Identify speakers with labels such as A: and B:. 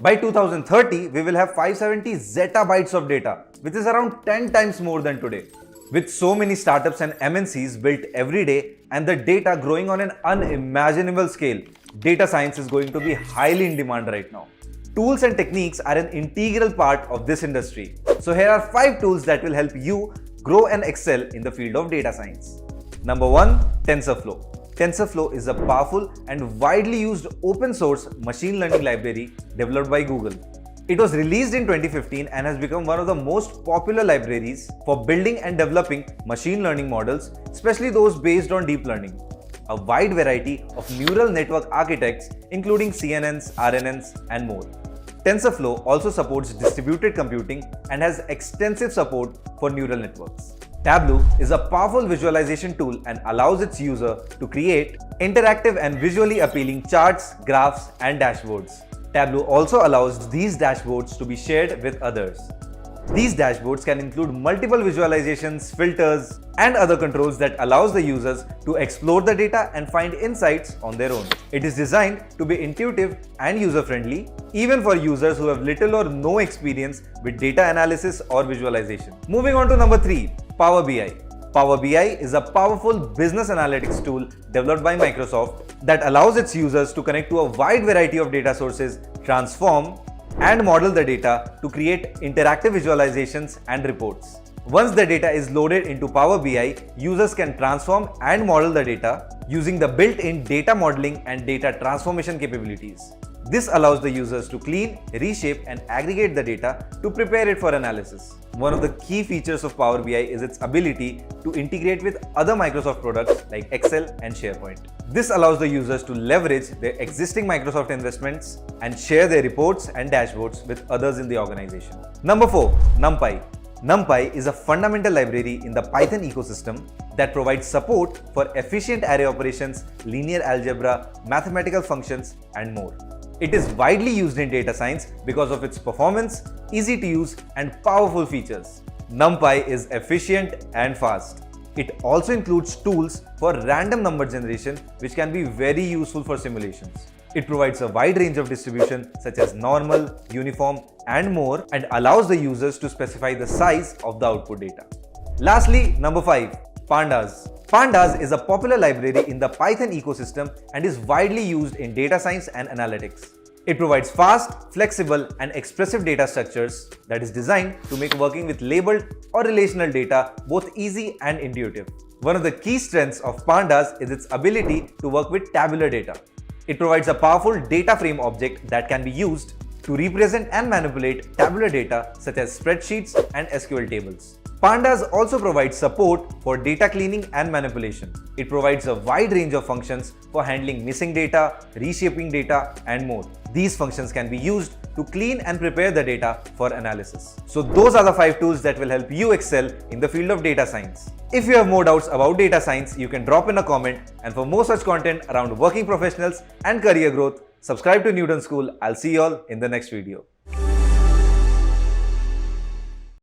A: By 2030, we will have 570 zettabytes of data, which is around 10 times more than today. With so many startups and MNCs built every day and the data growing on an unimaginable scale, data science is going to be highly in demand right now. Tools and techniques are an integral part of this industry. So here are 5 tools that will help you grow and excel in the field of data science. Number 1, TensorFlow. TensorFlow is a powerful and widely used open source machine learning library developed by Google. It was released in 2015 and has become one of the most popular libraries for building and developing machine learning models, especially those based on deep learning. A wide variety of neural network architects, including CNNs, RNNs, and more. TensorFlow also supports distributed computing and has extensive support for neural networks. Tableau is a powerful visualization tool and allows its user to create interactive and visually appealing charts, graphs, and dashboards. Tableau also allows these dashboards to be shared with others. These dashboards can include multiple visualizations, filters, and other controls that allows the users to explore the data and find insights on their own. It is designed to be intuitive and user-friendly, even for users who have little or no experience with data analysis or visualization. Moving on to number 3, Power BI. Power BI is a powerful business analytics tool developed by Microsoft that allows its users to connect to a wide variety of data sources, transform and model the data to create interactive visualizations and reports. Once the data is loaded into Power BI, users can transform and model the data using the built-in data modeling and data transformation capabilities. This allows the users to clean, reshape, and aggregate the data to prepare it for analysis. One of the key features of Power BI is its ability to integrate with other Microsoft products like Excel and SharePoint. This allows the users to leverage their existing Microsoft investments and share their reports and dashboards with others in the organization. Number 4, NumPy. NumPy is a fundamental library in the Python ecosystem that provides support for efficient array operations, linear algebra, mathematical functions, and more. It is widely used in data science because of its performance, easy to use, and powerful features. NumPy is efficient and fast. It also includes tools for random number generation, which can be very useful for simulations. It provides a wide range of distribution such as normal, uniform, and more, and allows the users to specify the size of the output data. Lastly, number 5, Pandas. Pandas is a popular library in the Python ecosystem and is widely used in data science and analytics. It provides fast, flexible, and expressive data structures that is designed to make working with labeled or relational data both easy and intuitive. One of the key strengths of Pandas is its ability to work with tabular data. It provides a powerful data frame object that can be used to represent and manipulate tabular data such as spreadsheets and SQL tables. Pandas also provides support for data cleaning and manipulation. It provides a wide range of functions for handling missing data, reshaping data, and more. These functions can be used to clean and prepare the data for analysis. So those are the 5 tools that will help you excel in the field of data science. If you have more doubts about data science, you can drop in a comment, and for more such content around working professionals and career growth, subscribe to Newton School. I'll see you all in the next video.